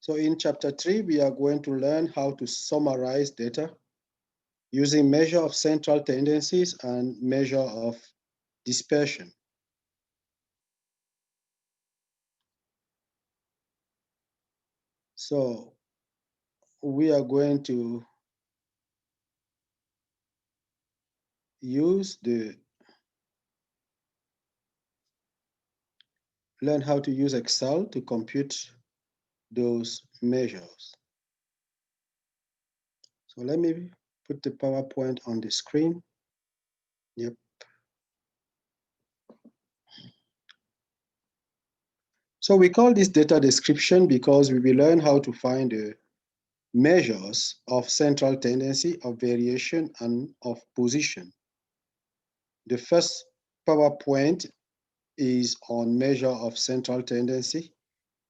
So in chapter 3, we are going to learn how to summarize data using measure of central tendencies and measure of dispersion. So we are going to learn how to use Excel to compute those measures. So let me put the PowerPoint on the screen. Yep. So we call this data description because we will learn how to find the measures of central tendency, of variation, and of position. The first PowerPoint is on measure of central tendency,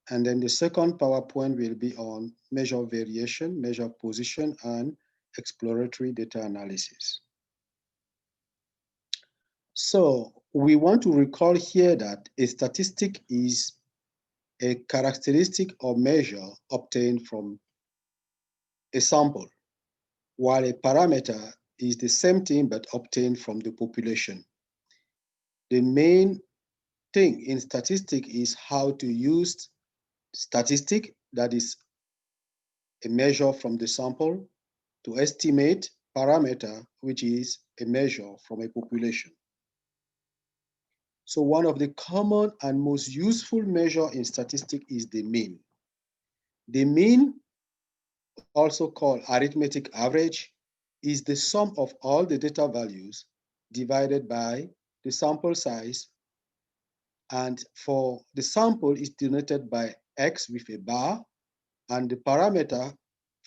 and then the second PowerPoint will be on measure of variation, measure of position, and exploratory data analysis. So we want to recall here that a statistic is a characteristic or measure obtained from a sample, while a parameter is the same thing but obtained from the population. The main thing in statistics is how to use statistic, that is a measure from the sample, to estimate parameter, which is a measure from a population. So one of the common and most useful measure in statistics is the mean. The mean, also called arithmetic average, is the sum of all the data values divided by the sample size. And for the sample is denoted by X with a bar, and the parameter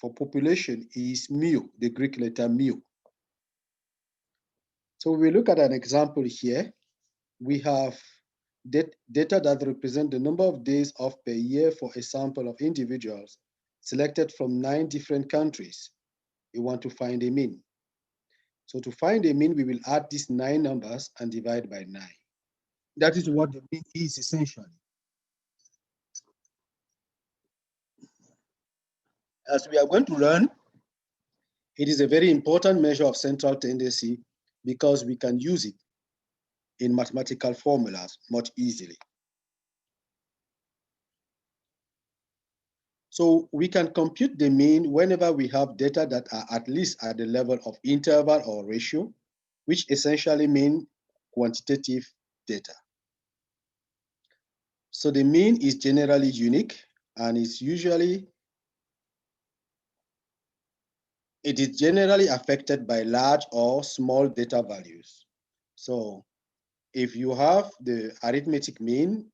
for population is mu, the Greek letter mu. So we look at an example here. We have data that represent the number of days off per year for a sample of individuals selected from 9 different countries. We want to find a mean. So to find a mean, we will add these 9 numbers and divide by 9. That is what the mean is essentially. As we are going to learn, it is a very important measure of central tendency because we can use it in mathematical formulas much easily. So we can compute the mean whenever we have data that are at least at the level of interval or ratio, which essentially mean quantitative data. So the mean is generally unique and it is generally affected by large or small data values. So if you have the arithmetic mean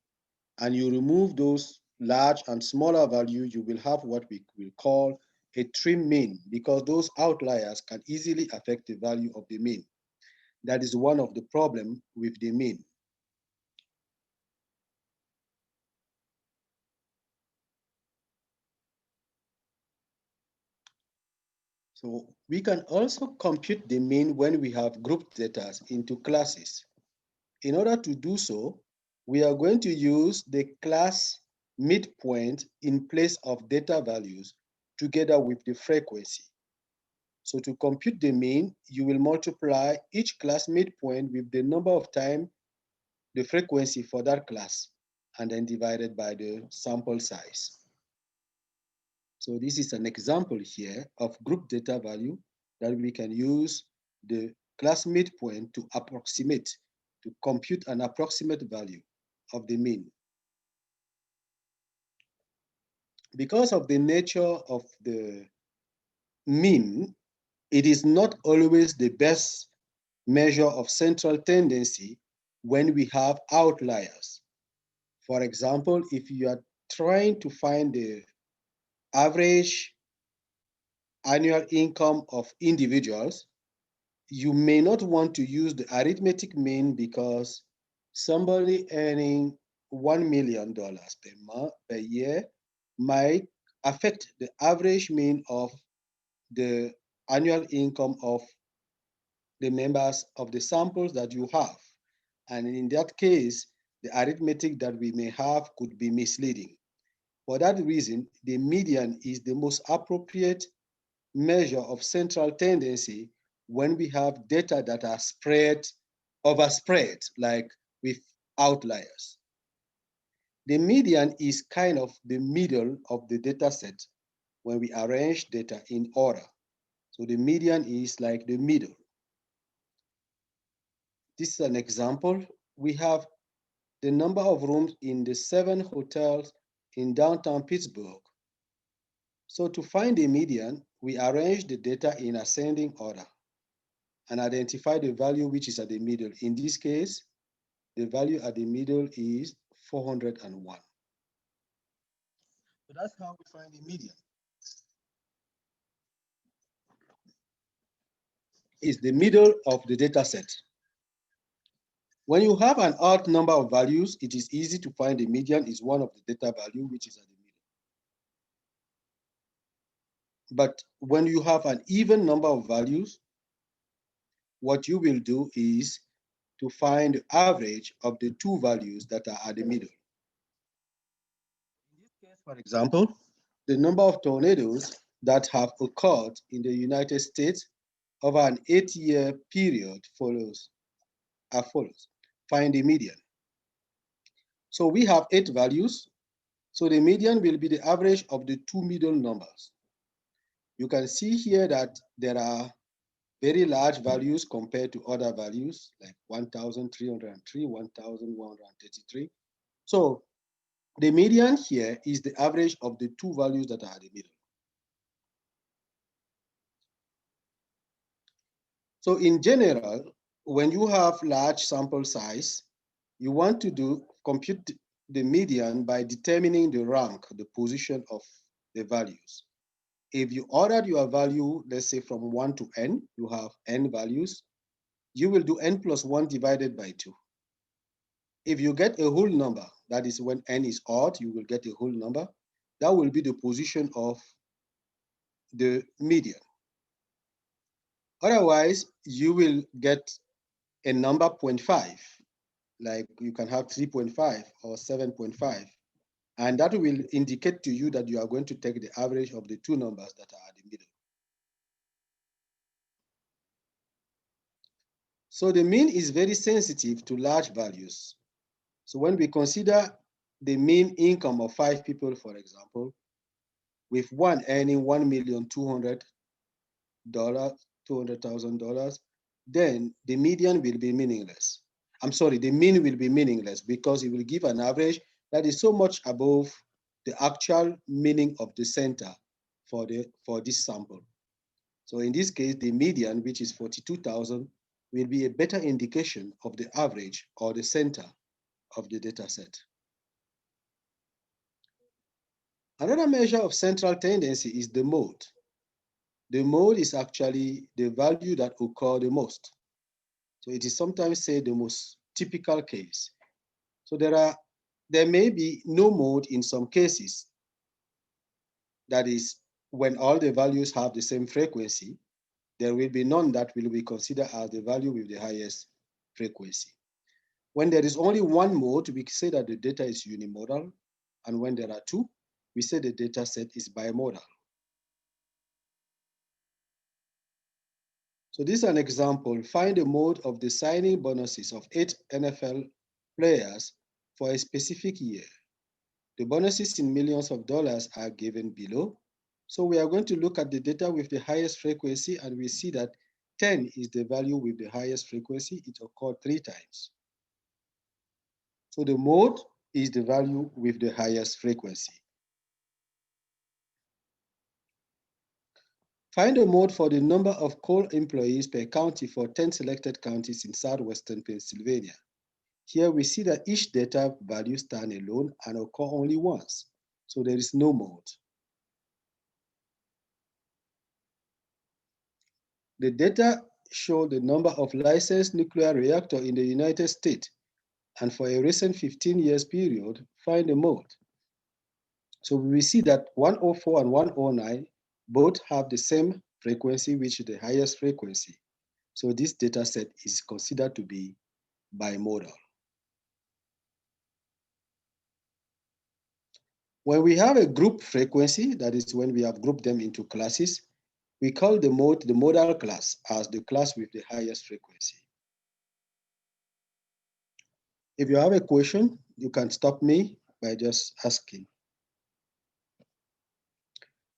and you remove those large and smaller values, you will have what we will call a trim mean, because those outliers can easily affect the value of the mean. That is one of the problems with the mean. So we can also compute the mean when we have grouped data into classes. In order to do so, we are going to use the class midpoint in place of data values together with the frequency. So to compute the mean, you will multiply each class midpoint with the number of times the frequency for that class, and then divided by the sample size. So this is an example here of group data value that we can use the class midpoint to compute an approximate value of the mean. Because of the nature of the mean, it is not always the best measure of central tendency when we have outliers. For example, if you are trying to find the average annual income of individuals, you may not want to use the arithmetic mean because somebody earning $1 million per year might affect the average mean of the annual income of the members of the samples that you have. And in that case, the arithmetic that we may have could be misleading. For that reason, the median is the most appropriate measure of central tendency when we have data that are overspread, like with outliers. The median is kind of the middle of the data set when we arrange data in order. So the median is like the middle. This is an example. We have the number of rooms in the 7 hotels in downtown Pittsburgh. So to find the median, we arrange the data in ascending order and identify the value which is at the middle. In this case, the value at the middle is 401. So that's how we find the median. It's the middle of the data set. When you have an odd number of values, it is easy to find the median is one of the data value which is at the middle. But when you have an even number of values, what you will do is to find the average of the two values that are at the middle. In this case, for example, the number of tornadoes that have occurred in the United States over an 8-year period follows. Find the median. So we have 8 values. So the median will be the average of the two middle numbers. You can see here that there are very large values compared to other values like 1,303, 1,133. So the median here is the average of the two values that are at the middle. So in general, when you have large sample size, you want to compute the median by determining the rank, the position of the values. If you ordered your value, let's say from 1 to n, you have n values, you will do n plus 1 divided by 2. If you get a whole number, that is when n is odd, you will get a whole number. That will be the position of the median. Otherwise, you will get a number 0.5, like you can have 3.5 or 7.5. And that will indicate to you that you are going to take the average of the two numbers that are at the middle. So the mean is very sensitive to large values. So when we consider the mean income of 5 people, for example, with one earning $1,200,000, then the median will be meaningless. I'm sorry, the mean will be meaningless because it will give an average that is so much above the actual meaning of the center for this sample. So in this case, the median, which is 42,000, will be a better indication of the average or the center of the data set. Another measure of central tendency is the mode. The mode is actually the value that occur the most. So it is sometimes said the most typical case. So there may be no mode in some cases. That is, when all the values have the same frequency, there will be none that will be considered as the value with the highest frequency. When there is only one mode, we say that the data is unimodal. And when there are two, we say the data set is bimodal. So this is an example. Find the mode of the signing bonuses of 8 NFL players for a specific year. The bonuses in millions of dollars are given below. So we are going to look at the data with the highest frequency, and we see that 10 is the value with the highest frequency. It occurred 3 times. So the mode is the value with the highest frequency. Find a mode for the number of coal employees per county for 10 selected counties in southwestern Pennsylvania. Here we see that each data value stand alone and occur only once. So there is no mode. The data show the number of licensed nuclear reactors in the United States, and for a recent 15 years period, find a mode. So we see that 104 and 109 both have the same frequency, which is the highest frequency. So this data set is considered to be bimodal. When we have a group frequency, that is when we have grouped them into classes, we call the modal class as the class with the highest frequency. If you have a question, you can stop me by just asking.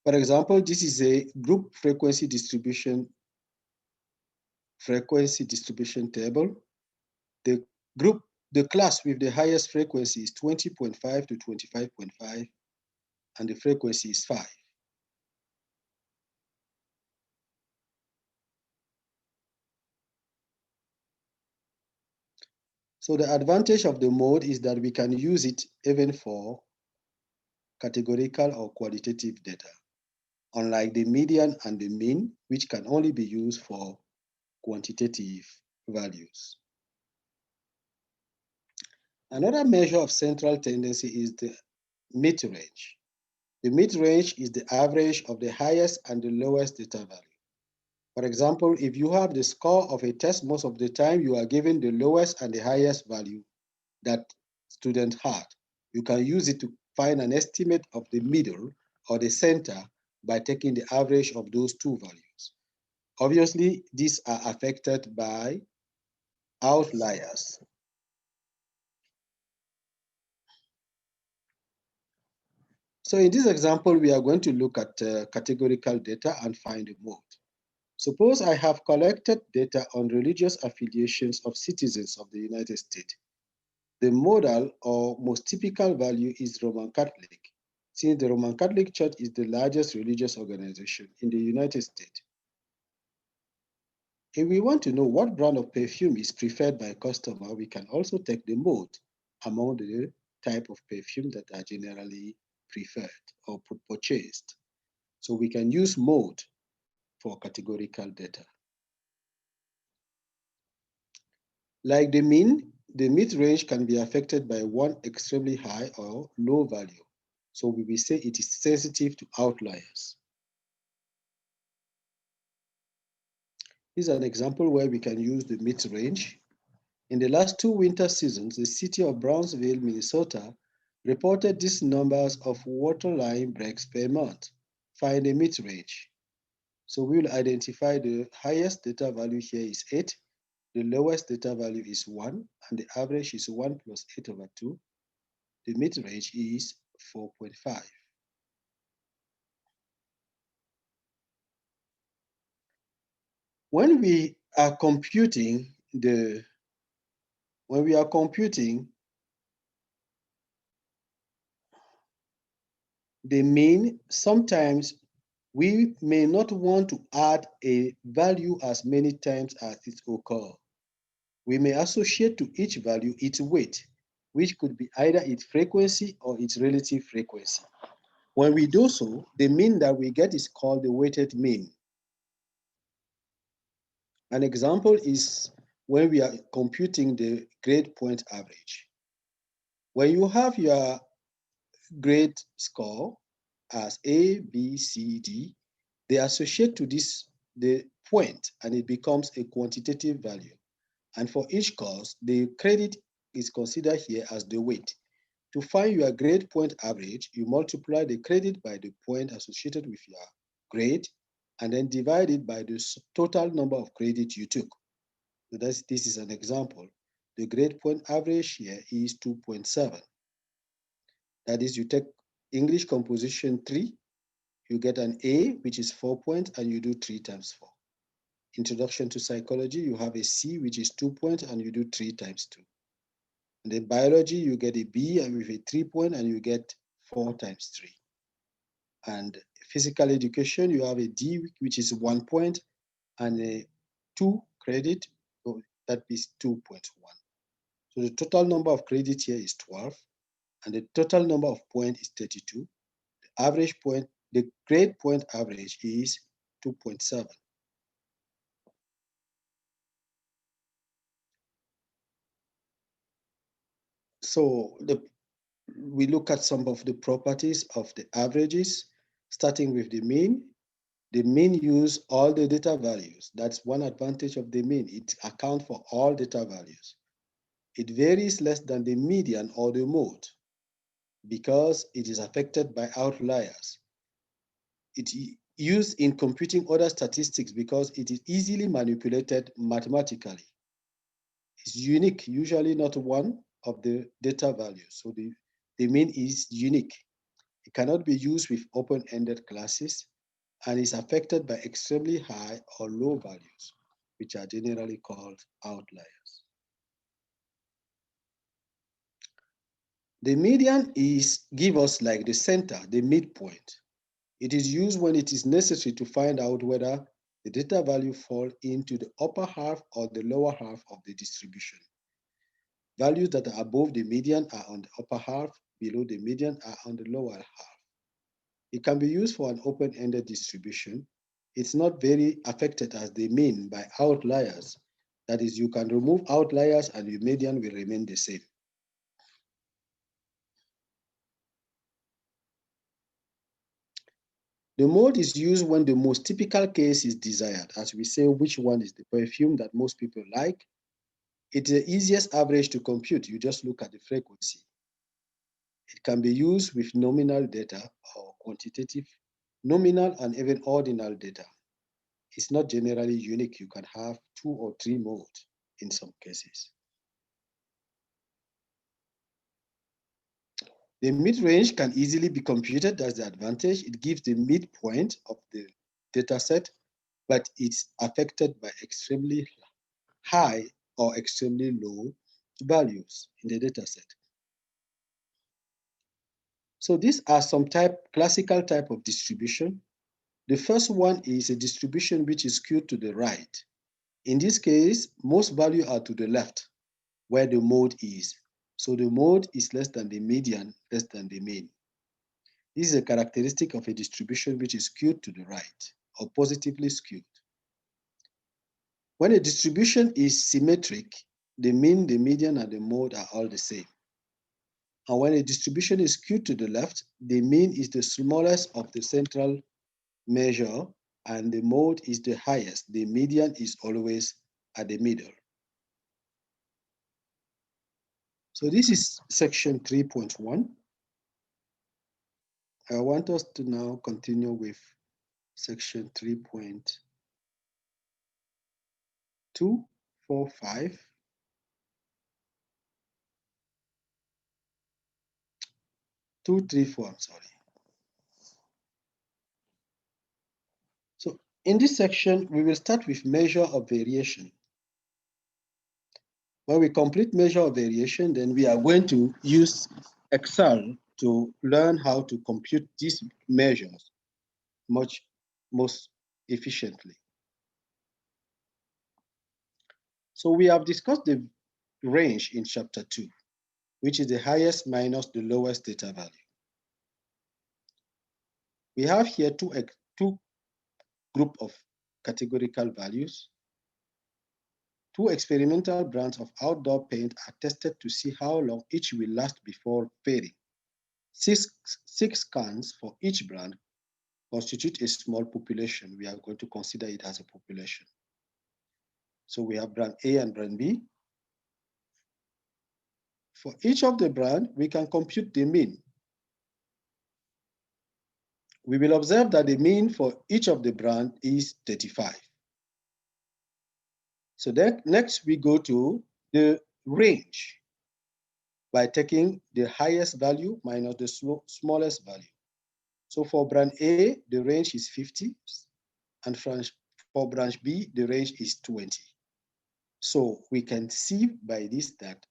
For example, this is a group frequency distribution table. The group, the class with the highest frequency is 20.5 to 25.5, and the frequency is 5. So the advantage of the mode is that we can use it even for categorical or qualitative data, unlike the median and the mean, which can only be used for quantitative values. Another measure of central tendency is the mid-range. The mid-range is the average of the highest and the lowest data value. For example, if you have the score of a test, most of the time you are given the lowest and the highest value that student had. You can use it to find an estimate of the middle or the center by taking the average of those two values. Obviously, these are affected by outliers. So in this example, we are going to look at categorical data and find a mode. Suppose I have collected data on religious affiliations of citizens of the United States. The modal or most typical value is Roman Catholic, since the Roman Catholic Church is the largest religious organization in the United States. If we want to know what brand of perfume is preferred by a customer, we can also take the mode among the type of perfume that are generally preferred or purchased. So we can use mode for categorical data. Like the mid-range can be affected by one extremely high or low value. So we will say it is sensitive to outliers. This is an example where we can use the mid-range. In the last 2 winter seasons, the city of Brownsville, Minnesota, reported these numbers of waterline breaks per month. Find the mid-range. So we will identify the highest data value here is 8, the lowest data value is 1, and the average is 1 plus 8 over 2. The mid-range is 4.5. When we are computing the mean, sometimes we may not want to add a value as many times as it occurs. We may associate to each value its weight, which could be either its frequency or its relative frequency. When we do so, the mean that we get is called the weighted mean. An example is when we are computing the grade point average. When you have your grade score as A, B, C, D, they associate to this the point and it becomes a quantitative value. And for each course, the credit is considered here as the weight. To find your grade point average, you multiply the credit by the point associated with your grade and then divide it by the total number of credits you took. So this is an example. The grade point average here is 2.7. That is, you take English composition 3, you get an A, which is 4 points, and you do 3 times 4. Introduction to psychology, you have a C, which is 2 points, and you do 3 times 2. And then biology, you get a B with a 3 point, and you get 4 times 3. And physical education, you have a D, which is 1 point, and a 2 credit, so that is 2.1. So the total number of credits here is 12, and the total number of points is 32. The average point, the grade point average is 2.7. So we look at some of the properties of the averages, starting with the mean. The mean use all the data values. That's one advantage of the mean. It accounts for all data values. It varies less than the median or the mode. because it is affected by outliers. It is used in computing other statistics because it is easily manipulated mathematically. It's unique, usually not one of the data values. So the mean is unique. It cannot be used with open-ended classes and is affected by extremely high or low values, which are generally called outliers. The median give us like the center, the midpoint. It is used when it is necessary to find out whether the data value fall into the upper half or the lower half of the distribution. Values that are above the median are on the upper half, below the median are on the lower half. It can be used for an open-ended distribution. It's not very affected as the mean by outliers. That is, you can remove outliers and your median will remain the same. The mode is used when the most typical case is desired, as we say which one is the perfume that most people like. It's the easiest average to compute. You just look at the frequency. It can be used with nominal data or quantitative, nominal and even ordinal data. It's not generally unique. You can have 2 or 3 modes in some cases. The mid-range can easily be computed. That's the advantage. It gives the midpoint of the data set, but it's affected by extremely high or extremely low values in the data set. So these are some classical type of distribution. The first one is a distribution which is skewed to the right. In this case, most values are to the left where the mode is. So the mode is less than the median, less than the mean. This is a characteristic of a distribution which is skewed to the right or positively skewed. When a distribution is symmetric, the mean, the median, and the mode are all the same. And when a distribution is skewed to the left, the mean is the smallest of the central measure and the mode is the highest. The median is always at the middle. So this is section 3.1. I want us to now continue with section 3.2, 4, 5. 2, 3, 4, I'm sorry. So in this section, we will start with measure of variation. When we complete measure of variation, then we are going to use Excel to learn how to compute these measures most efficiently. So we have discussed the range in chapter 2, which is the highest minus the lowest data value. We have here two group of categorical values. 2 experimental brands of outdoor paint are tested to see how long each will last before fading. 6 cans for each brand constitute a small population. We are going to consider it as a population. So we have brand A and brand B. For each of the brand, we can compute the mean. We will observe that the mean for each of the brand is 35. So then next we go to the range by taking the highest value minus the smallest value. So for brand A, the range is 50, and for branch B, the range is 20. So we can see by this that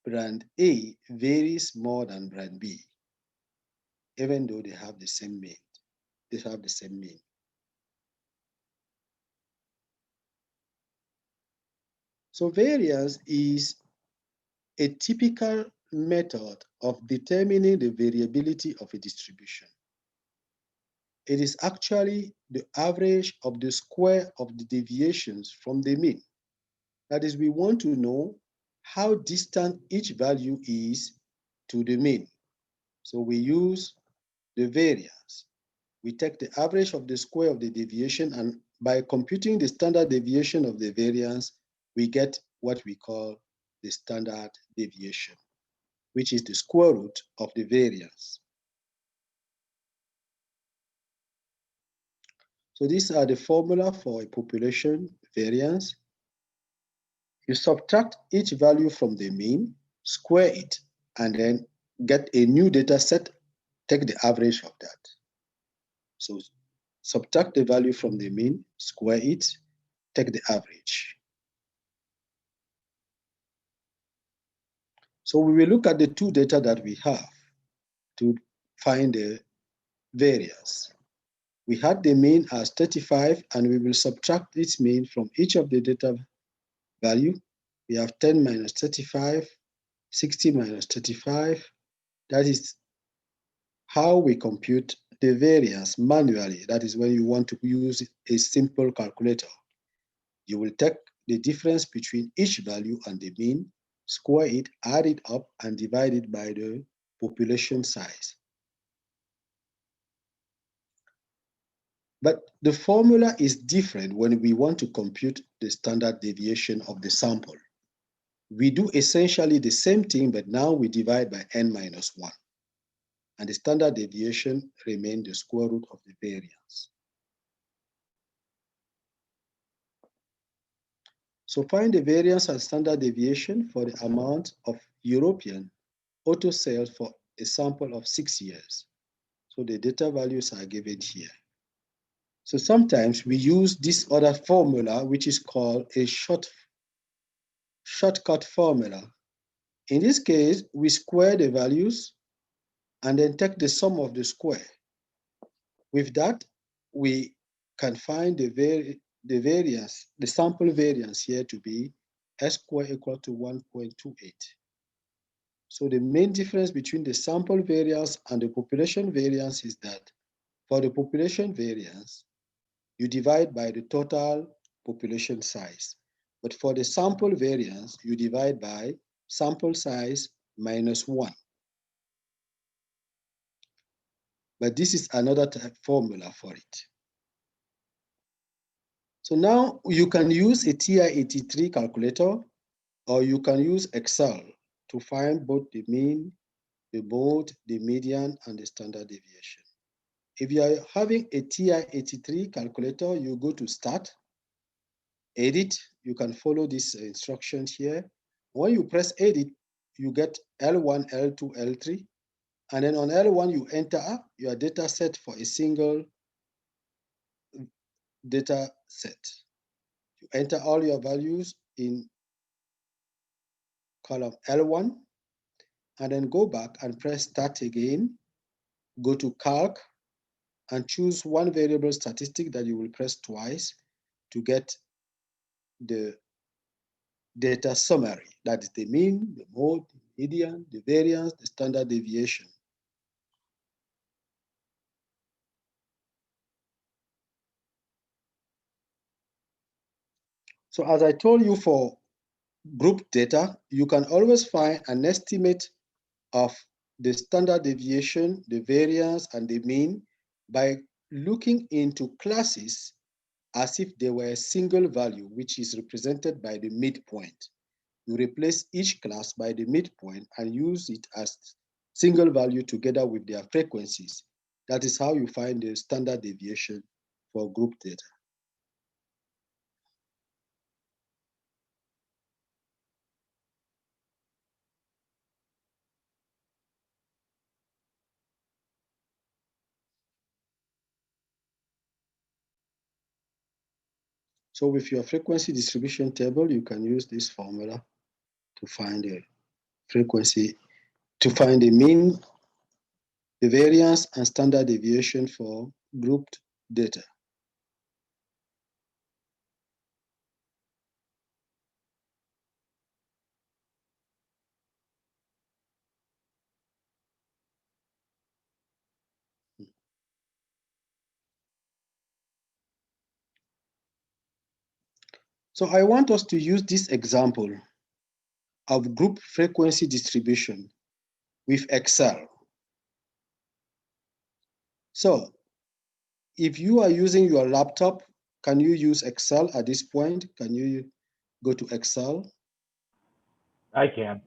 brand A varies more than brand B, even though they have the same mean. They have the same mean. So variance is a typical method of determining the variability of a distribution. It is actually the average of the square of the deviations from the mean. That is, we want to know how distant each value is to the mean. So we use the variance. We take the average of the square of the deviation, and by computing the standard deviation of the variance, we get what we call the standard deviation. which is the square root of the variance. So these are the formula for a population variance. You subtract each value from the mean, square it, and then get a new data set, take the average of that. So subtract the value from the mean, square it, take the average. So we will look at the two data that we have to find the variance. We had the mean as 35, and we will subtract its mean from each of the data value. We have 10 minus 35, 60 minus 35. That is how we compute the variance manually. That is when you want to use a simple calculator. You will take the difference between each value and the mean, square it, add it up, and divide it by the population size. But the formula is different when we want to compute the standard deviation of the sample. We do essentially the same thing, but now we divide by n minus 1. And the standard deviation remains the square root of the variance. So find the variance and standard deviation for the amount of European auto sales for a sample of 6 years. So the data values are given here. So sometimes we use this other formula, which is called a shortcut formula. In this case, we square the values and then take the sum of the square. With that, we can find the variance, the sample variance here to be S squared equal to 1.28. So the main difference between the sample variance and the population variance is that for the population variance, you divide by the total population size. But for the sample variance, you divide by sample size minus 1. But this is another formula for it. So now you can use a TI-83 calculator, or you can use Excel to find both the mean, the mode, the median, and the standard deviation. If you are having a TI-83 calculator, you go to Start, Edit. You can follow these instructions here. When you press Edit, you get L1, L2, L3. And then on L1, you enter your data set for a single data set. You enter all your values in column L1, and then go back and press Start again. Go to Calc and choose one variable statistic that you will press twice to get the data summary. That is the mean, the mode, the median, the variance, the standard deviation. So as I told you, for group data, you can always find an estimate of the standard deviation, the variance, and the mean by looking into classes as if they were a single value, which is represented by the midpoint. You replace each class by the midpoint and use it as single value together with their frequencies. That is how you find the standard deviation for group data. So with your frequency distribution table, you can use this formula to find the frequency, to find the mean, the variance, and standard deviation for grouped data. So I want us to use this example of group frequency distribution with Excel. So if you are using your laptop, can you use Excel at this point? Can you go to Excel? I can.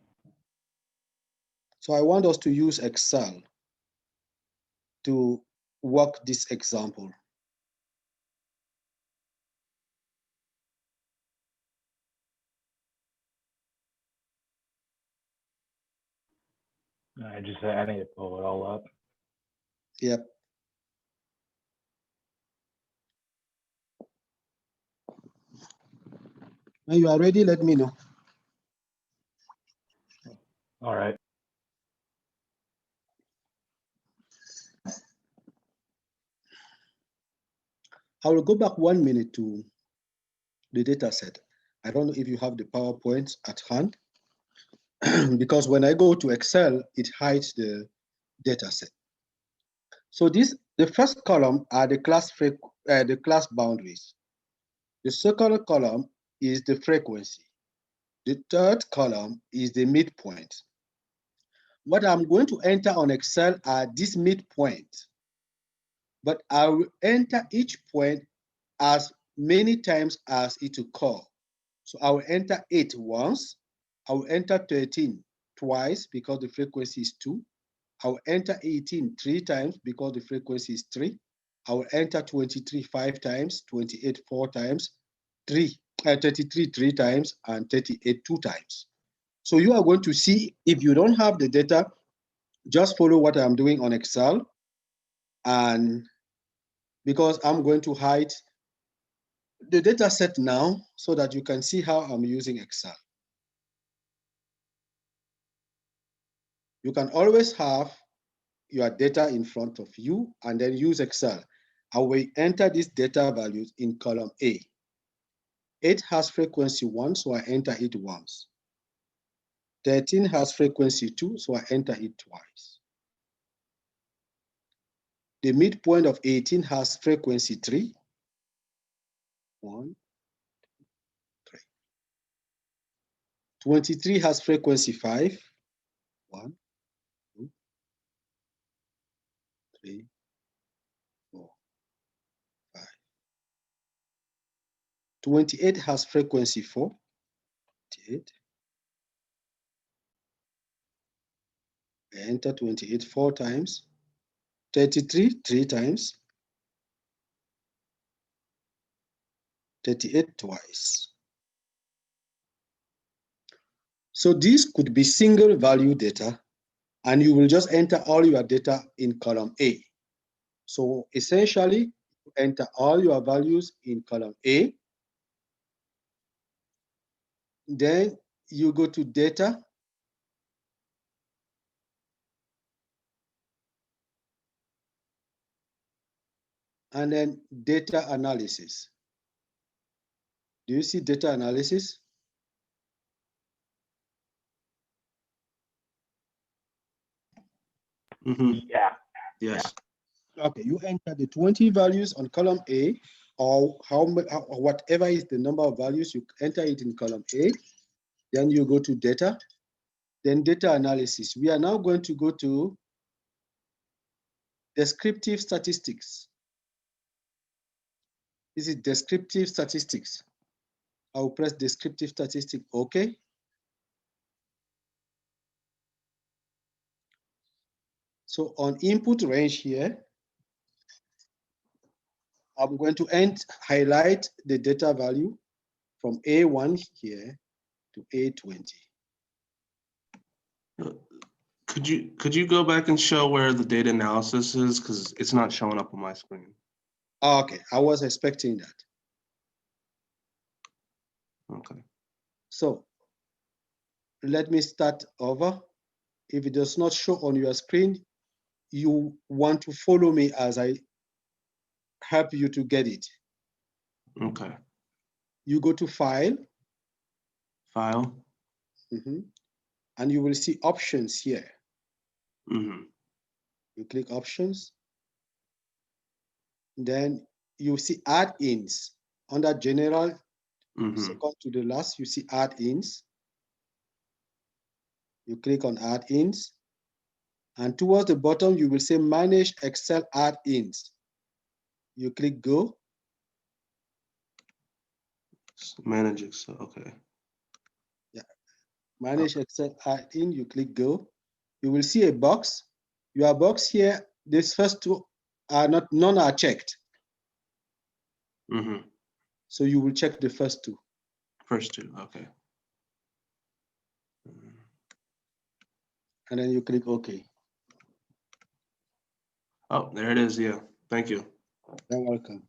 So I want us to use Excel to work this example. I need to pull it all up. Yep. When you are ready, let me know. All right. I will go back 1 minute to the data set. I don't know if you have the PowerPoint at hand, because when I go to Excel, it hides the data set. So the first column are the class boundaries. The second column is the frequency. The third column is the midpoint. What I'm going to enter on Excel are these midpoints, but I will enter each point as many times as it will call. So I will enter 8 once. I will enter 13 twice because the frequency is 2. I will enter 18 3 times because the frequency is 3. I will enter 23 5 times, 28 4 times, 33 3 times, and 38 2 times. So you are going to see, if you don't have the data, just follow what I'm doing on Excel. And because I'm going to hide the data set now so that you can see how I'm using Excel. You can always have your data in front of you and then use Excel. I will enter these data values in column A. 8 has frequency 1, so I enter it once. 13 has frequency 2, so I enter it twice. The midpoint of 18 has frequency 3. 1, 3. 23 has frequency 5. 1, 2, 3, 4, 5. 28 has frequency 4. 28. I enter 28 4 times. 33 3 times. 38 twice. So this could be single value data, and you will just enter all your data in column A. So essentially, enter all your values in column A. Then you go to data. And then data analysis. Do you see data analysis? Yeah. Yes. Okay, you enter the 20 values on column A, or whatever is the number of values, you enter it in column A. Then you go to data, then data analysis. We are now going to go to descriptive statistics. This is descriptive statistics. I will press descriptive statistics, okay. So on input range here, I'm going to highlight the data value from A1 here to A20. Could you go back and show where the data analysis is, because it's not showing up on my screen? Okay, I was expecting that. Okay. So let me start over. If it does not show on your screen, you want to follow me as I help you to get it. Okay. You go to File. File. And you will see options here. You click options. Then you see add-ins. Under general, second to the last, you see add-ins. You click on add-ins. And towards the bottom, you will say manage Excel add-ins. You click go. Manage Excel, okay. Yeah. Manage Excel add-in, you click go. you will see a box. Your box here, these first two are not, none are checked. Mm-hmm. So you will check the first two. First two, okay. And then you click OK. Oh, there it is, yeah, thank you. You're welcome.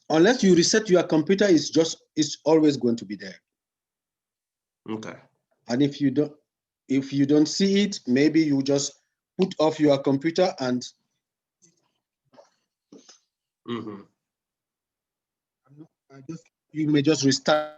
Unless you reset your computer, it's always going to be there. Okay, And if you don't see it, maybe you just put off your computer and mm-hmm. you may just restart.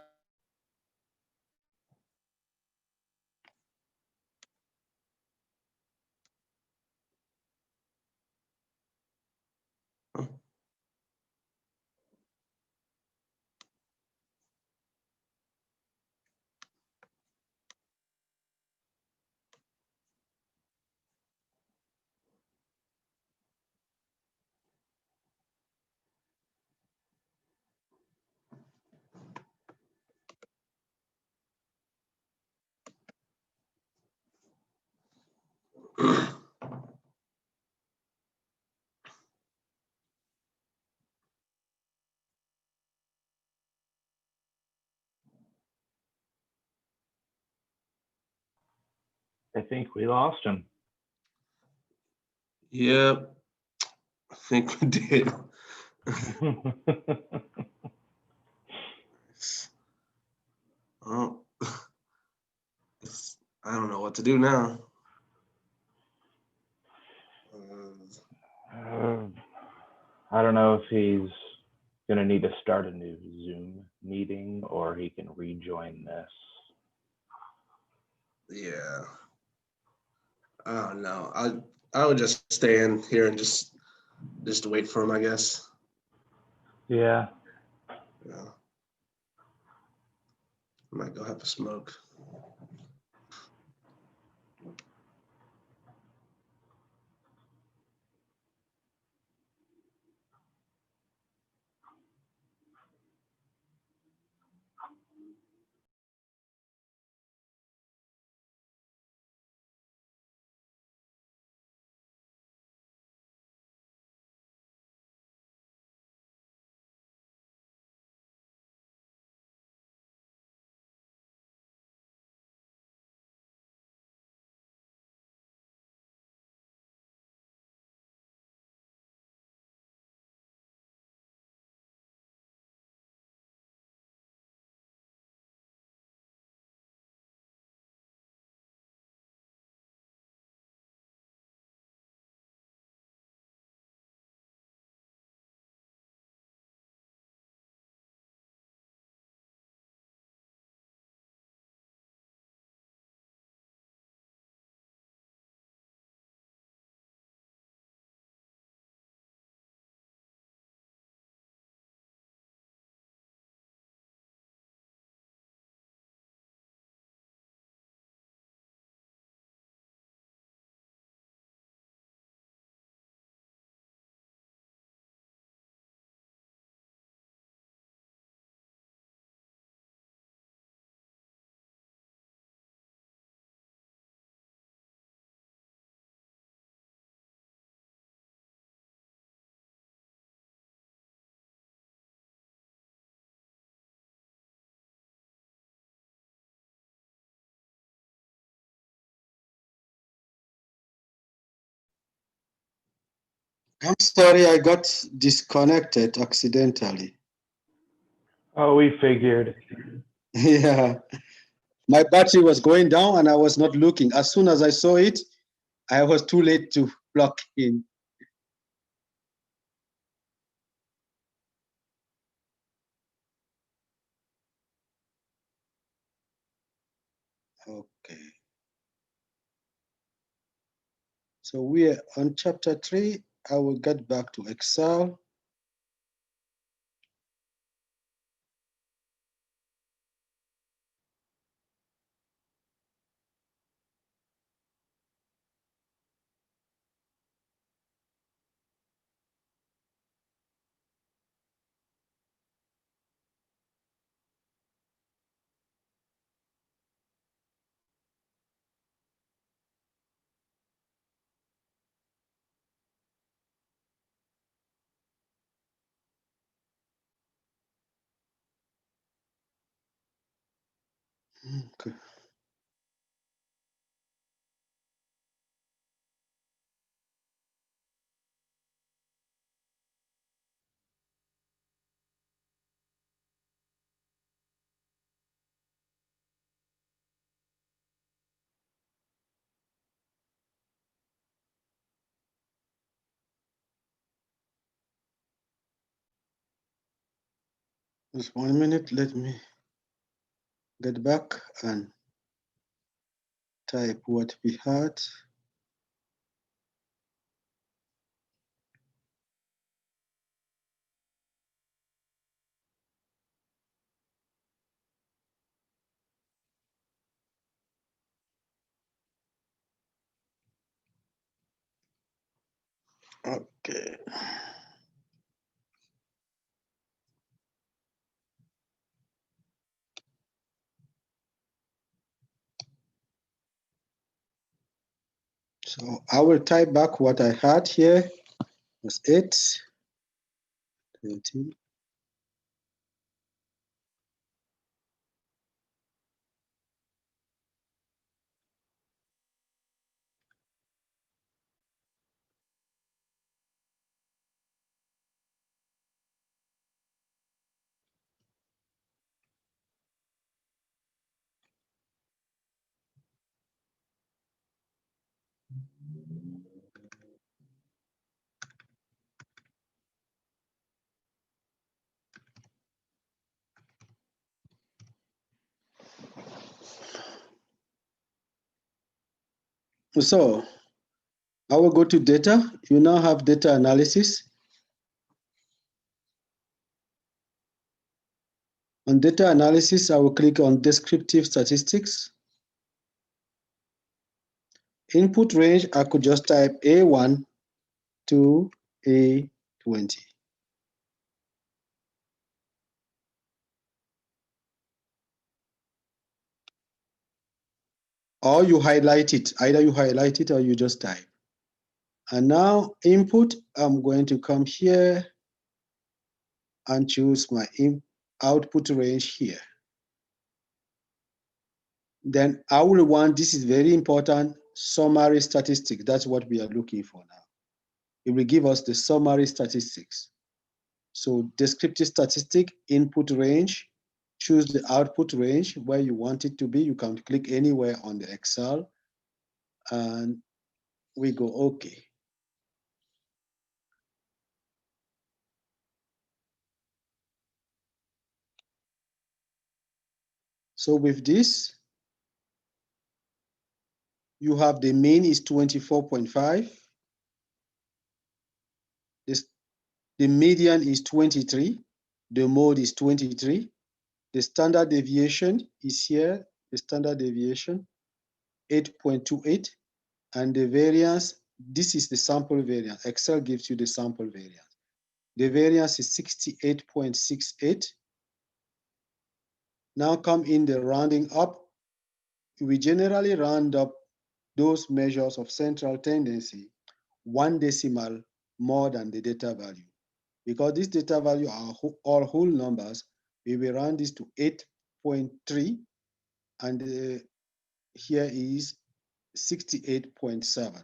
I think we lost him. Yep, I think we did. Oh, I don't know what to do now. I don't know if he's gonna need to start a new Zoom meeting or he can rejoin this. Yeah, I don't know. I would just stay in here and just wait for him, I guess. Yeah. Yeah. I might go have a smoke. I'm sorry, I got disconnected accidentally. Oh, we figured. Yeah, my battery was going down and I was not looking. As soon as I saw it, I was too late to plug in. Okay. So we are on chapter 3. I will get back to Excel. Okay. Just 1 minute, let me get back and type what we had. Okay. So I will type back what I had here. Was 8, 13. So I will go to data. You now have data analysis. On data analysis, I will click on descriptive statistics. Input range, I could just type A1 to A20. Or you highlight it. Either you highlight it or you just type. And now input, I'm going to come here and choose my output range here. Then I will want, this is very important, summary statistics. That's what we are looking for now. It will give us the summary statistics. So descriptive statistic, input range, choose the output range where you want it to be. You can click anywhere on the Excel and we go okay. So with this, you have the mean is 24.5. The median is 23. The mode is 23. The standard deviation is here. The standard deviation, 8.28. And the variance, this is the sample variance. Excel gives you the sample variance. The variance is 68.68. Now come in the rounding up. We generally round up those measures of central tendency 1 decimal more than the data value. Because this data value are all whole numbers, we will round this to 8.3, and here is 68.7.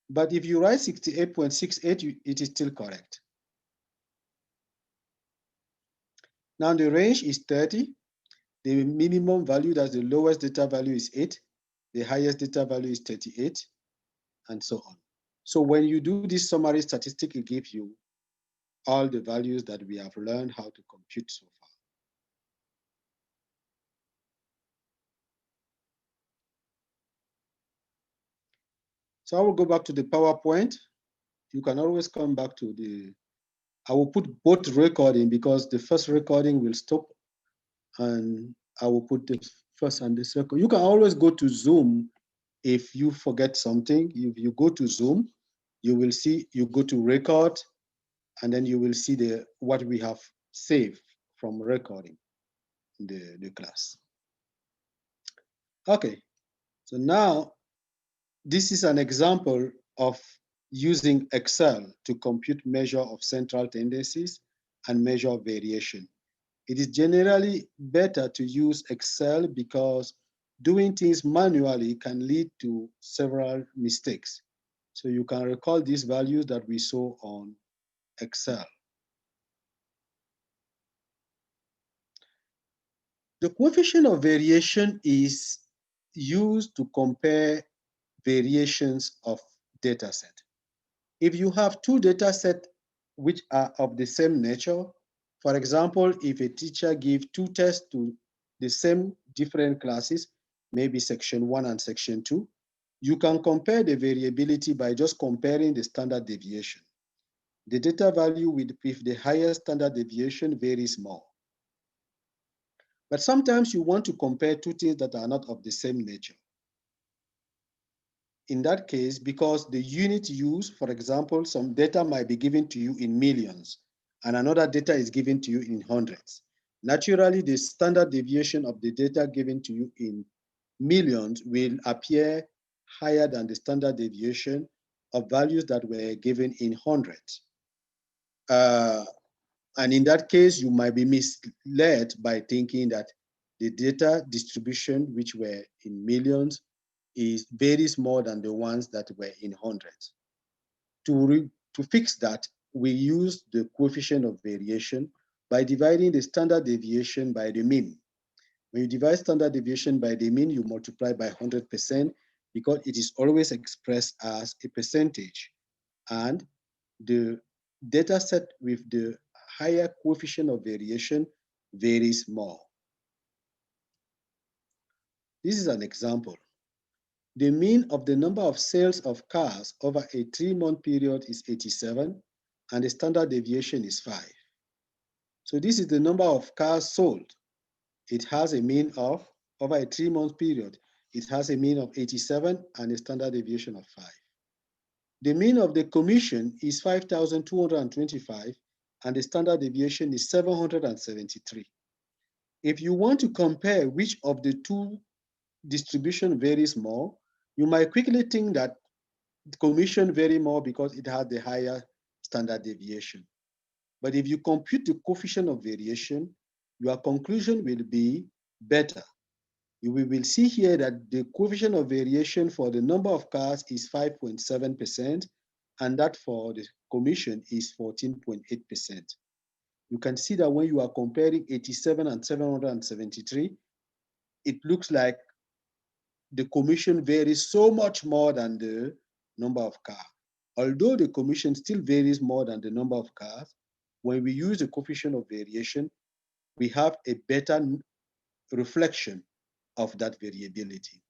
But if you write 68.68, it is still correct. Now the range is 30. The minimum value, that's the lowest data value, is 8. The highest data value is 38, and so on. So when you do this summary statistic, it gives you all the values that we have learned how to compute so far. So I will go back to the PowerPoint. You can always come back to the, I will put both recording because the first recording will stop, and I will put the first and the second. You can always go to Zoom if you forget something. If you go to Zoom, you will see, you go to record, and then you will see the what we have saved from recording the class. Okay, so now this is an example of using Excel to compute measure of central tendencies and measure of variation. It is generally better to use Excel because doing things manually can lead to several mistakes. So you can recall these values that we saw on Excel. The coefficient of variation is used to compare variations of data set. If you have two data sets which are of the same nature, for example, if a teacher gives two tests to the same different classes, maybe section 1 and section 2, you can compare the variability by just comparing the standard deviation. The data value with the higher standard deviation varies more. But sometimes you want to compare two things that are not of the same nature. In that case, because the unit used, for example, some data might be given to you in millions and another data is given to you in hundreds. Naturally, the standard deviation of the data given to you in millions will appear higher than the standard deviation of values that were given in hundreds. And in that case, you might be misled by thinking that the data distribution, which were in millions, varies more than the ones that were in hundreds. To fix that, we use the coefficient of variation by dividing the standard deviation by the mean. When you divide standard deviation by the mean, you multiply by 100% because it is always expressed as a percentage. And the data set with the higher coefficient of variation varies more. This is an example. The mean of the number of sales of cars over a 3-month period is 87, and the standard deviation is 5. So this is the number of cars sold. It has a mean of, over a 3-month period, it has a mean of 87 and a standard deviation of 5. The mean of the commission is 5,225, and the standard deviation is 773. If you want to compare which of the two distribution varies more, you might quickly think that the commission vary more because it had the higher standard deviation. But if you compute the coefficient of variation, your conclusion will be better. We will see here that the coefficient of variation for the number of cars is 5.7%, and that for the commission is 14.8%. You can see that when you are comparing 87 and 773, it looks like the commission varies so much more than the number of cars. Although the commission still varies more than the number of cars, when we use the coefficient of variation, we have a better reflection of that variability.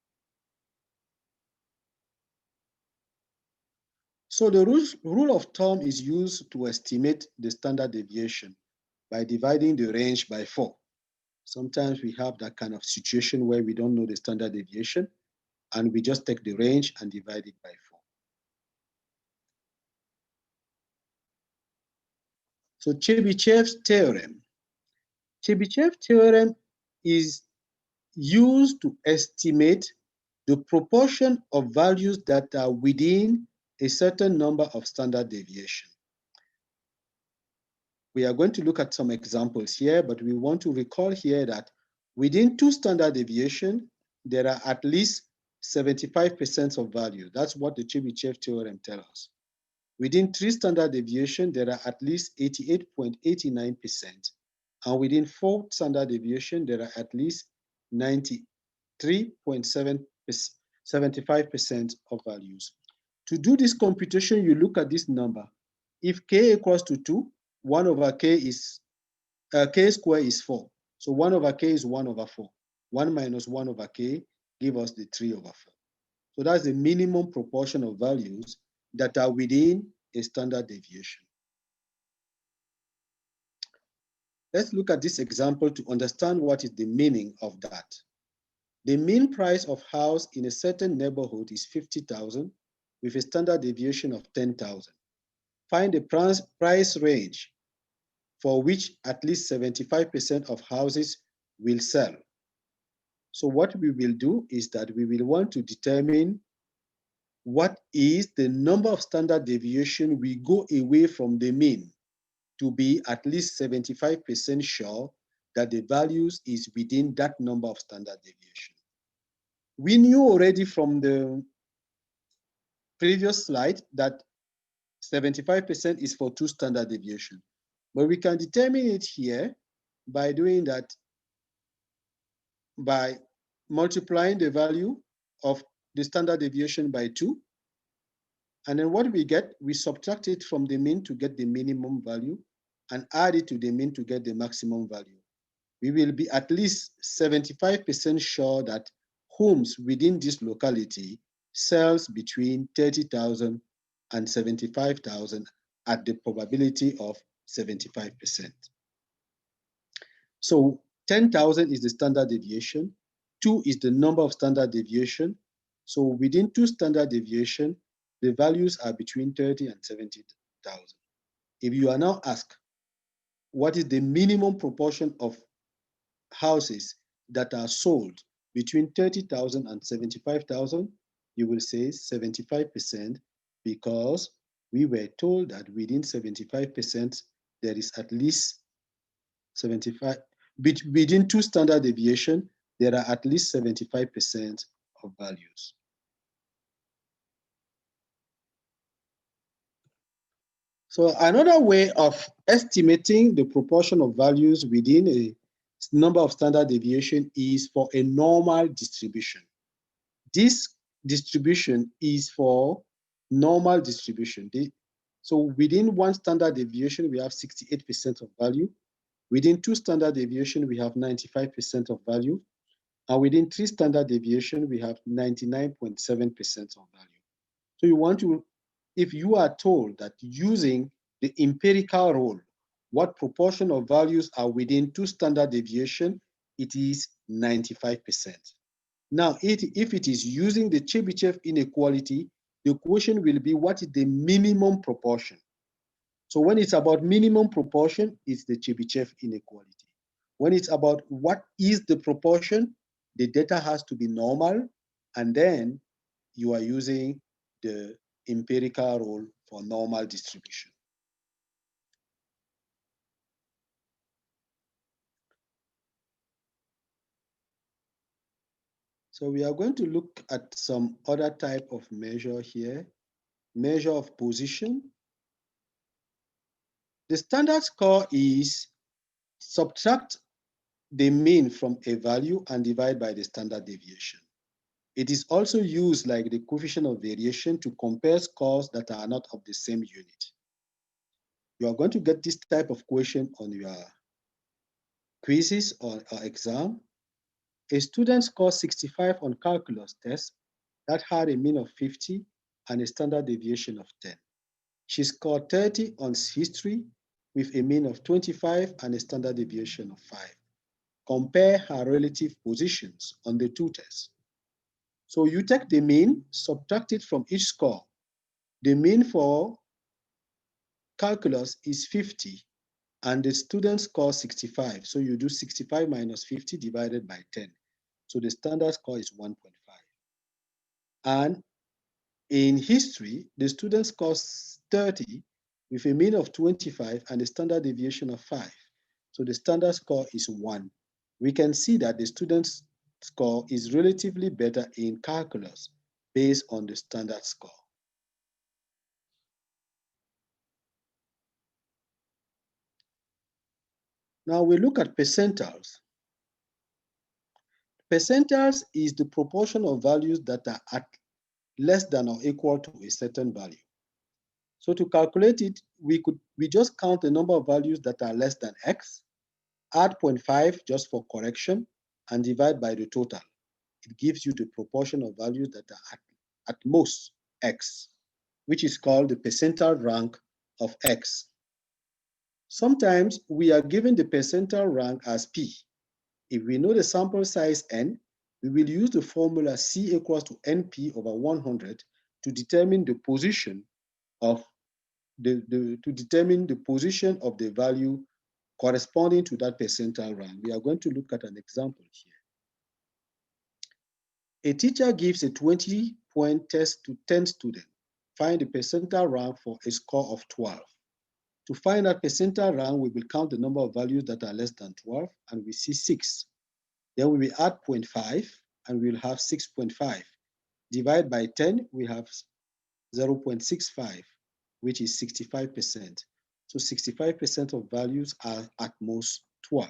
So the rule of thumb is used to estimate the standard deviation by dividing the range by 4. Sometimes we have that kind of situation where we don't know the standard deviation, and we just take the range and divide it by 4. So Chebyshev's theorem. Chebyshev's theorem is used to estimate the proportion of values that are within a certain number of standard deviation. We are going to look at some examples here, but we want to recall here that within 2 standard deviation, there are at least 75% of value. That's what the Chebyshev theorem tells us. Within 3 standard deviation, there are at least 88.89%. And within 4 standard deviation, there are at least 93.75% of values. To do this computation, you look at this number. If k equals to 2, 1 over k is, k squared is 4. So 1 over k is 1 over 4. 1 minus 1 over k give us the 3 over 4. So that's the minimum proportion of values that are within a standard deviation. Let's look at this example to understand what is the meaning of that. The mean price of house in a certain neighborhood is 50,000 with a standard deviation of 10,000. Find the price range for which at least 75% of houses will sell. So what we will do is that we will want to determine what is the number of standard deviation we go away from the mean to be at least 75% sure that the values is within that number of standard deviation. We knew already from the previous slide that 75% is for 2 standard deviation, but we can determine it here by doing that, by multiplying the value of the standard deviation by 2. And then what we get, we subtract it from the mean to get the minimum value and add it to the mean to get the maximum value. We will be at least 75% sure that homes within this locality sells between 30,000 and 75,000 at the probability of 75%. So 10,000 is the standard deviation. 2 is the number of standard deviation. So within 2 standard deviation, the values are between 30 and 70,000. If you are now asked, what is the minimum proportion of houses that are sold between 30,000 and 75,000, you will say 75%, because we were told that within 75%, there is at least 75, within 2 standard deviation, there are at least 75% of values. So another way of estimating the proportion of values within a number of standard deviation is for a normal distribution. This distribution is for normal distribution. So within 1 standard deviation, we have 68% of value. Within 2 standard deviation, we have 95% of value. And within 3 standard deviation, we have 99.7% of value. So you want to, if you are told that using the empirical rule, what proportion of values are within 2 standard deviation, it is 95%. Now, if it is using the Chebyshev inequality, the question will be what is the minimum proportion? So when it's about minimum proportion, it's the Chebyshev inequality. When it's about what is the proportion, the data has to be normal, and then you are using the empirical rule for normal distribution. So we are going to look at some other type of measure here, measure of position. The standard score is subtract the mean from a value and divide by the standard deviation. It is also used like the coefficient of variation to compare scores that are not of the same unit. You are going to get this type of question on your quizzes or exam. A student scored 65 on calculus test that had a mean of 50 and a standard deviation of 10. She scored 30 on history with a mean of 25 and a standard deviation of 5. Compare her relative positions on the 2 tests. So you take the mean, subtract it from each score. The mean for calculus is 50 and the student score 65. So you do 65 minus 50 divided by 10. So the standard score is 1.5. And in history, the student scores 30 with a mean of 25 and a standard deviation of 5. So the standard score is 1. We can see that the student's score is relatively better in calculus based on the standard score. Now we look at percentiles. Percentiles is the proportion of values that are at less than or equal to a certain value. So to calculate it, we just count the number of values that are less than X, add 0.5 just for correction, and divide by the total. It gives you the proportion of values that are at most X, which is called the percentile rank of X. Sometimes we are given the percentile rank as P. If we know the sample size N, we will use the formula C equals to NP over 100 to determine the position of the position of the value corresponding to that percentile rank. We are going to look at an example here. A teacher gives a 20-point test to 10 students. Find the percentile rank for a score of 12. To find out percentile rank, we will count the number of values that are less than 12, and we see 6. Then we will add 0.5, and we will have 6.5. Divide by 10, we have 0.65, which is 65%. So 65% of values are at most 12.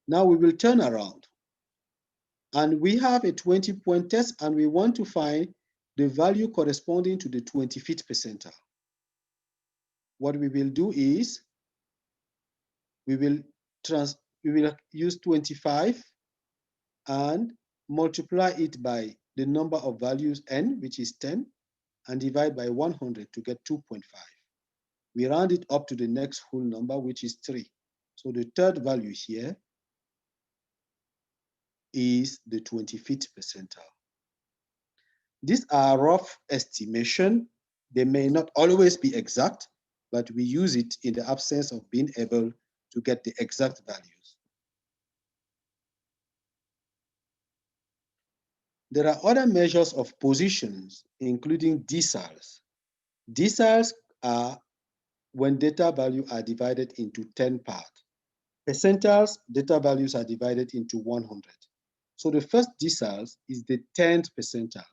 Now we will turn around. And we have a 20-point test, and we want to find the value corresponding to the 25th percentile. What we will do is we will use 25 and multiply it by the number of values n, which is 10, and divide by 100 to get 2.5. We round it up to the next whole number, which is 3. So the third value here is the 25th percentile. These are rough estimation. They may not always be exact, but we use it in the absence of being able to get the exact values. There are other measures of positions, including deciles. Deciles are when data values are divided into 10 parts. Percentiles, data values are divided into 100. So the first deciles is the 10th percentile.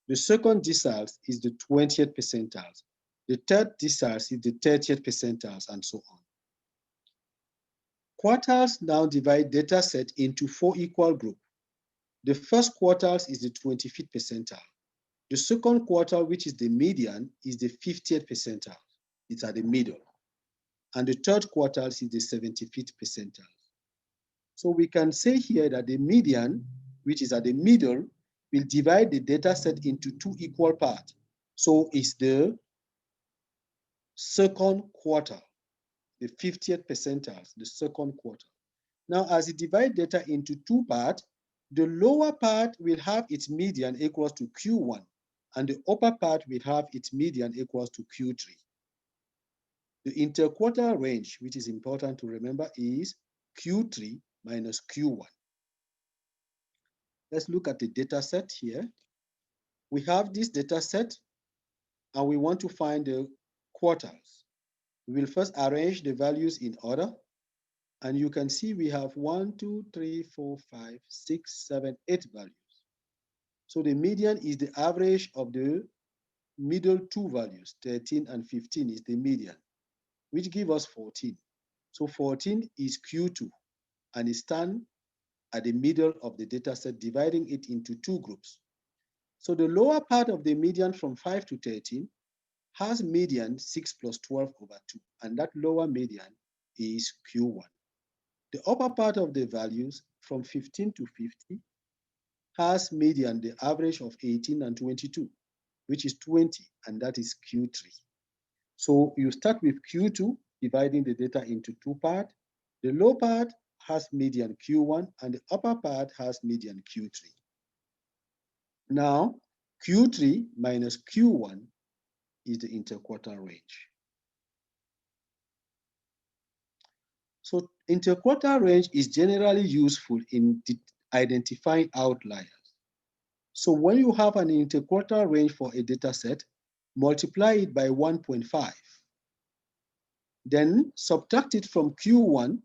The second deciles is the 20th percentiles. The third deciles is the 30th percentiles, and so on. Quartiles now divide data set into 4 equal groups. The first quartiles is the 25th percentile. The second quartile, which is the median, is the 50th percentile. It's at the middle. And the third quartile is the 75th percentile. So we can say here that the median, which is at the middle, will divide the data set into 2 equal parts. So it's the second quartile, the 50th percentile, the second quartile. Now, as it divides data into 2 parts, the lower part will have its median equals to Q1, and the upper part will have its median equals to Q3. The interquartile range, which is important to remember, is Q3 minus Q1. Let's look at the data set here. We have this data set, and we want to find the quartiles. We will first arrange the values in order, and you can see we have 1, 2, 3, 4, 5, 6, 7, 8 values. So the median is the average of the middle 2 values, 13 and 15 is the median, which give us 14. So 14 is Q2, and it stands at the middle of the data set, dividing it into 2 groups. So the lower part of the median from 5 to 13 has median 6 plus 12 over 2, and that lower median is Q1. The upper part of the values from 15 to 50 has median the average of 18 and 22, which is 20, and that is Q3. So you start with Q2, dividing the data into 2 parts. The low part has median Q1, and the upper part has median Q3. Now, Q3 minus Q1 is the interquartile range. So interquartile range is generally useful in identifying outliers. So when you have an interquartile range for a data set, multiply it by 1.5. Then subtract it from Q1.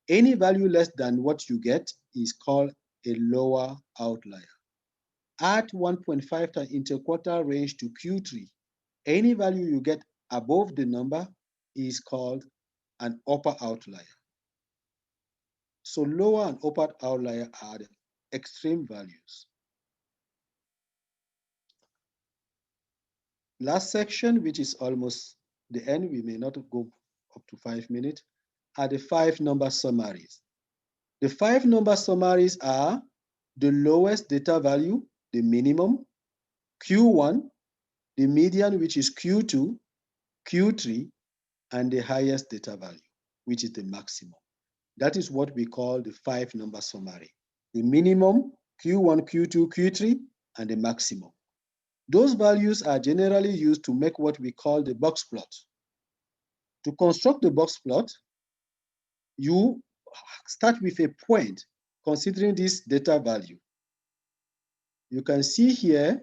Any value less than what you get is called a lower outlier. Add 1.5 to interquartile range to Q3. Any value you get above the number is called an upper outlier. So lower and upper outlier are the extreme values. Last section, which is almost the end, we may not go up to 5 minutes, are the 5 number summaries. The 5 number summaries are the lowest data value, the minimum, Q1, the median, which is Q2, Q3, and the highest data value, which is the maximum. That is what we call the 5 number summary. The minimum, Q1, Q2, Q3, and the maximum. Those values are generally used to make what we call the box plot. To construct the box plot, you start with a point considering this data value. You can see here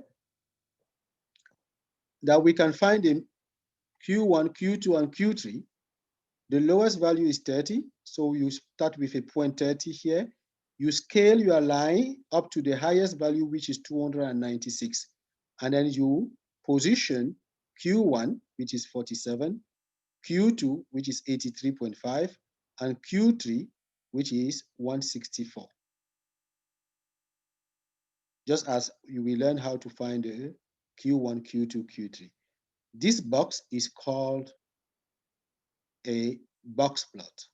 that we can find Q1, Q2, and Q3, the lowest value is 30. So you start with a point 30 here. You scale your line up to the highest value, which is 296. And then you position Q1, which is 47, Q2, which is 83.5, and Q3, which is 164. Just as you will learn how to find the Q1, Q2, Q3. This box is called a box plot.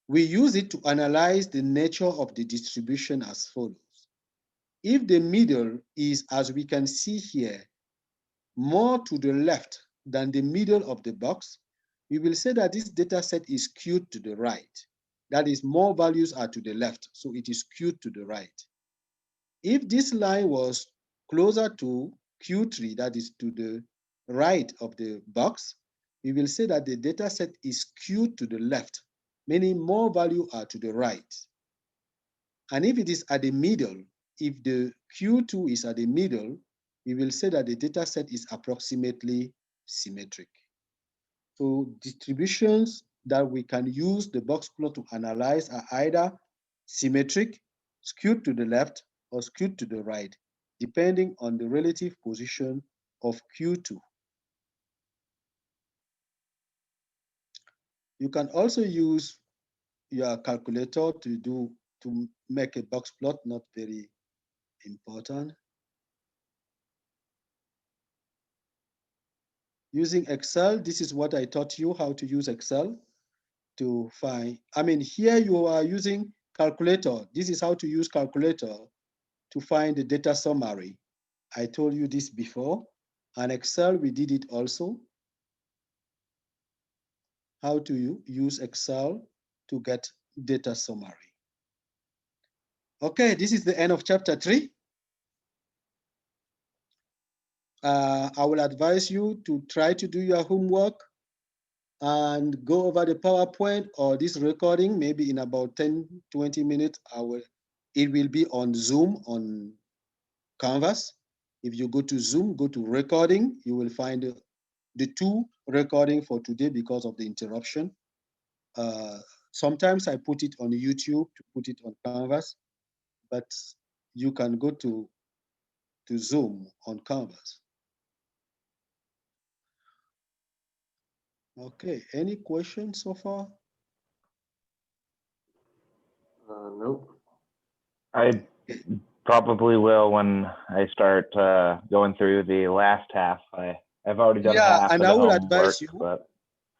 We use it to analyze the nature of the distribution as follows. If the middle is, as we can see here, more to the left than the middle of the box, we will say that this data set is skewed to the right. That is, more values are to the left, so it is skewed to the right. If this line was closer to Q3, that is to the right of the box, we will say that the data set is skewed to the left, meaning more value are to the right. And if it is at the middle, if the Q2 is at the middle, we will say that the data set is approximately symmetric. So distributions that we can use the box plot to analyze are either symmetric, skewed to the left, or skewed to the right, depending on the relative position of Q2. You can also use your calculator to make a box plot, not very important. Using Excel, this is what I taught you how to use Excel to find. I mean, here you are using calculator. This is how to use calculator to find the data summary. I told you this before. And Excel, we did it also. How to use Excel to get data summary. Okay, this is the end of chapter 3. I will advise you to try to do your homework and go over the PowerPoint or this recording, maybe in about 10, 20 minutes. It will be on Zoom on Canvas. If you go to Zoom, go to recording, you will find the 2 recording for today because of the interruption. Sometimes I put it on YouTube to put it on Canvas, but you can go to Zoom on Canvas. Okay, any questions so far? Nope. I probably will when I start going through the last half. I've already done half and of I the would homework, advise you, but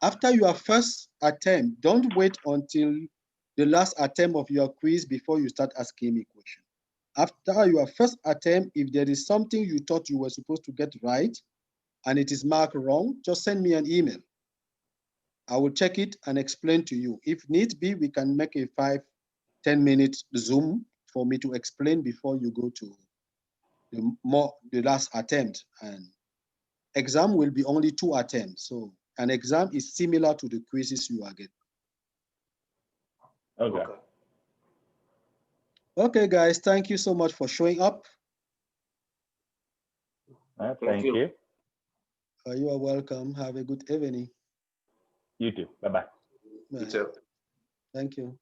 after your first attempt, don't wait until the last attempt of your quiz before you start asking me questions. After your first attempt, if there is something you thought you were supposed to get right and it is marked wrong, just send me an email. I will check it and explain to you. If need be, we can make a 5-10 minute Zoom for me to explain before you go to the last attempt. And exam will be only 2 attempts. So an exam is similar to the quizzes you are getting. okay. Okay, guys, thank you so much for showing up. Thank you. You are welcome. Have a good evening. You too. Bye-bye. You too. Thank you.